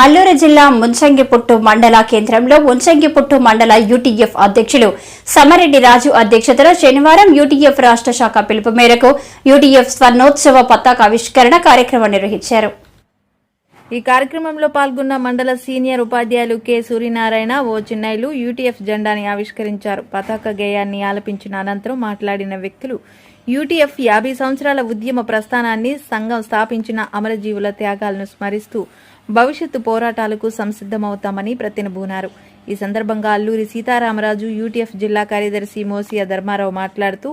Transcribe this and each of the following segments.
అల్లూరు జిల్లా ముంచంగిపుట్టు మండల కేంద్రంలో ముంచంగిపుట్టు మండల యూటీఎఫ్ అధ్యక్షులు సమరెడ్డి రాజు అధ్యక్షతన శనివారం యూటీఎఫ్ రాష్ట్ర శాఖ పిలుపు మేరకు యూటీఎఫ్ స్వర్ణోత్సవ పతాకావిష్కరణ కార్యక్రమం నిర్వహించారు. ఈ కార్యక్రమంలో పాల్గొన్న మండల సీనియర్ ఉపాధ్యాయులు కె సూర్యనారాయణ, ఓ చిన్నయ్యలు యూటీఎఫ్ జెండాని ఆవిష్కరించారు. పతాక గేయాన్ని ఆలపించిన అనంతరం మాట్లాడిన వ్యక్తులు యూటీఎఫ్ 50 సంవత్సరాల ఉద్యమ ప్రస్థానాన్ని, సంఘం స్థాపించిన అమరజీవుల త్యాగాలను స్మరిస్తూ భవిష్యత్తు పోరాటాలకు సంసిద్దమవుతామని ప్రతినబూనారు. ఈ సందర్భంగా అల్లూరి సీతారామరాజు యూటీఎఫ్ జిల్లా కార్యదర్శి మోసియా ధర్మారావు మాట్లాడుతూ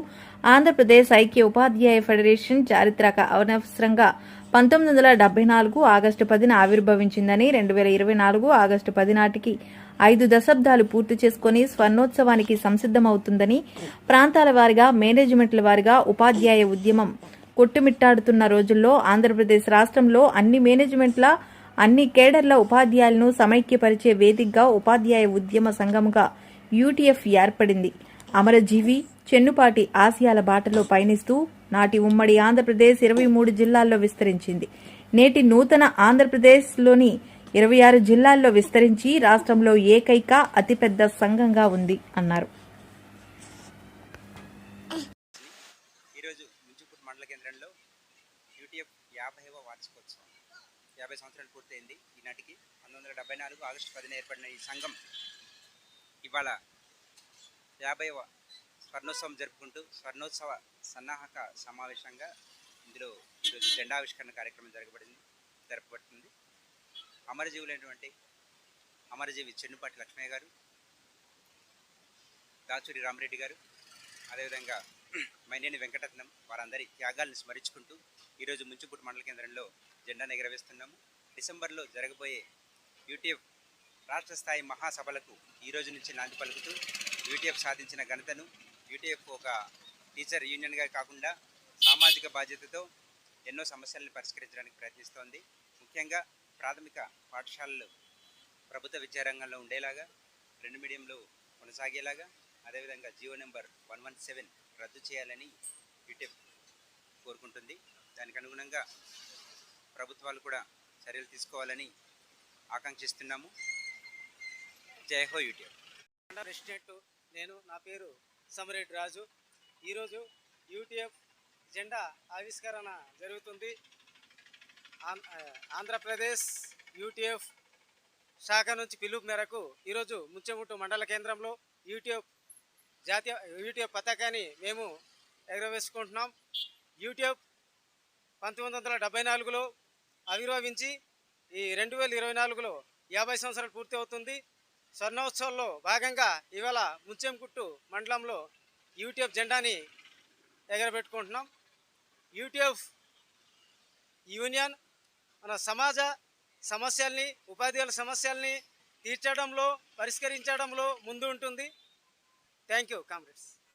ఆంధ్రప్రదేశ్ ఐక్య ఉపాధ్యాయ ఫెడరేషన్ చారిత్రక అవసరంగా 1974 ఆగస్టు 10న ఆవిర్భవించిందని, 2024 ఆగస్టు 10 నాటికి 5 దశాబ్దాలు పూర్తి చేసుకుని స్వర్ణోత్సవానికి సంసిద్దమవుతుందని, ప్రాంతాల వారిగా, మేనేజ్మెంట్ల వారిగా ఉపాధ్యాయ ఉద్యమం కొట్టుమిట్టాడుతున్న రోజుల్లో ఆంధ్రప్రదేశ్ రాష్ట్రంలో అన్ని మేనేజ్మెంట్ల, అన్ని కేడర్ల ఉపాధ్యాయులను సమైక్యపరిచే వేదికగా ఉపాధ్యాయ ఉద్యమ సంఘముగా యూటీఎఫ్ ఏర్పడింది. అమరజీవి చెన్నుపాటి ఆశయాల బాటలో పయనిస్తూ నాటి ఉమ్మడి ఆంధ్రప్రదేశ్ 23 జిల్లాల్లో విస్తరించింది. నేటి నూతన ఆంధ్రప్రదేశ్లోని 26 జిల్లాల్లో విస్తరించి రాష్ట్రంలో ఏకైక అతిపెద్ద సంఘంగా ఉంది అన్నారు. ఈరోజు ముంచుపుట్టు మండల కేంద్రంలో యూటీఎఫ్ 50వ వార్షికోత్సవం 50 సంవత్సరాలు పూర్తయింది. ఈనాటికి 1974 ఆగస్టు 10న ఏర్పడిన ఈ సంఘం ఇవాళ 50వ స్వర్ణోత్సవం జరుపుకుంటూ స్వర్ణోత్సవ సన్నాహక సమావేశంగా ఇందులో ఈరోజు జెండావిష్కరణ కార్యక్రమం జరపబడుతుంది. అమరజీవులైనటువంటి అమరజీవి చెన్నుపాటి లక్ష్మయ్య గారు, దాచూరి రామరెడ్డి గారు, అదేవిధంగా మైనేని వెంకటరత్నం వారందరి త్యాగాలను స్మరించుకుంటూ ఈరోజు ముంచుపుట్టు మండల కేంద్రంలో జెండాను ఎగరవేస్తున్నాము. డిసెంబర్లో జరగబోయే యూటీఎఫ్ రాష్ట్ర స్థాయి మహాసభలకు ఈరోజు నుంచి నాంది పలుకుతూ యూటీఎఫ్ సాధించిన ఘనతను, యూటీఎఫ్ ఒక టీచర్ యూనియన్గా కాకుండా సామాజిక బాధ్యతతో ఎన్నో సమస్యలను పరిష్కరించడానికి ప్రయత్నిస్తోంది. ముఖ్యంగా ప్రాథమిక పాఠశాలలు ప్రభుత్వ విద్యారంగంలో ఉండేలాగా, 2 మీడియంలో కొనసాగేలాగా, అదేవిధంగా జీవో నెంబర్ 117 రద్దు చేయాలని యూటీఎఫ్ కోరుకుంటుంది. దానికి అనుగుణంగా ప్రభుత్వాలు కూడా చర్యలు తీసుకోవాలని ఆకాంక్షిస్తున్నాము. జై హో యూటీఎఫ్. ప్రెసిడెంట్ నా పేరు సమరెడ్డి రాజు. ఈరోజు యూటీఎఫ్ జెండా ఆవిష్కరణ జరుగుతుంది. ఆంధ్రప్రదేశ్ యూటీఎఫ్ శాఖ నుంచి పిలుపు మేరకు ఈరోజు ముంచెముట్టు మండల కేంద్రంలో యూటీఎఫ్ పతాకాన్ని మేము ఎగరవేసుకుంటున్నాం. యూటీఎఫ్ 1974లో ఆవిర్భవించి ఈ 2024లో 50 సంవత్సరాలు పూర్తి అవుతుంది. స్వర్ణోత్సవంలో భాగంగా ఇవాళ ముంచెంకుట్టు మండలంలో యూటీఎఫ్ జెండాని ఎగరబెట్టుకుంటున్నాం. యూటీఎఫ్ యూనియన్ మన సమాజ సమస్యల్ని, ఉపాధ్యాయుల సమస్యల్ని తీర్చడంలో, పరిష్కరించడంలో ముందు ఉంటుంది. Thank you comrades.